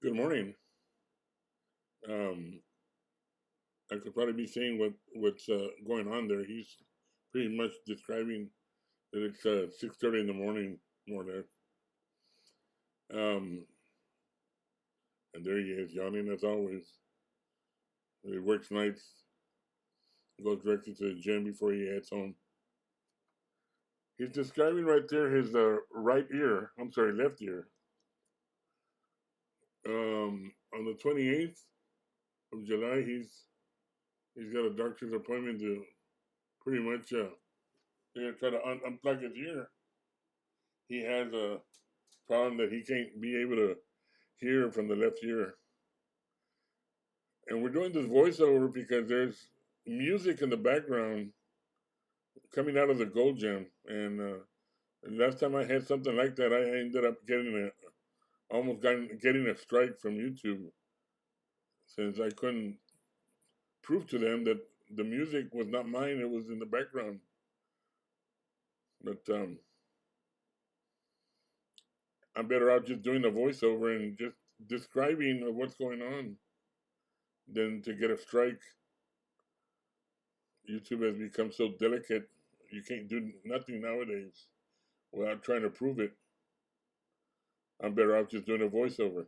Good morning. Um, I could probably be saying what's going on there. He's pretty much describing that it's 6:30 in the morning, more or less. Um, and there he is, yawning as always. He works nights, goes directly to the gym before he heads home. He's describing right there his right ear. I'm sorry, left ear. On the 28th of July, he's got a doctor's appointment to pretty much they're gonna try to unplug his ear. He has a problem that he can't be able to hear from the left ear. And we're doing this voiceover because there's music in the background coming out of the Gold Gym. And last time I had something like that, I ended up getting a strike from YouTube since I couldn't prove to them that the music was not mine; it was in the background. But I'm better out just doing the voiceover and just describing of what's going on than to get a strike. YouTube has become so delicate, you can't do nothing nowadays without trying to prove it. I'm better off just doing a voiceover.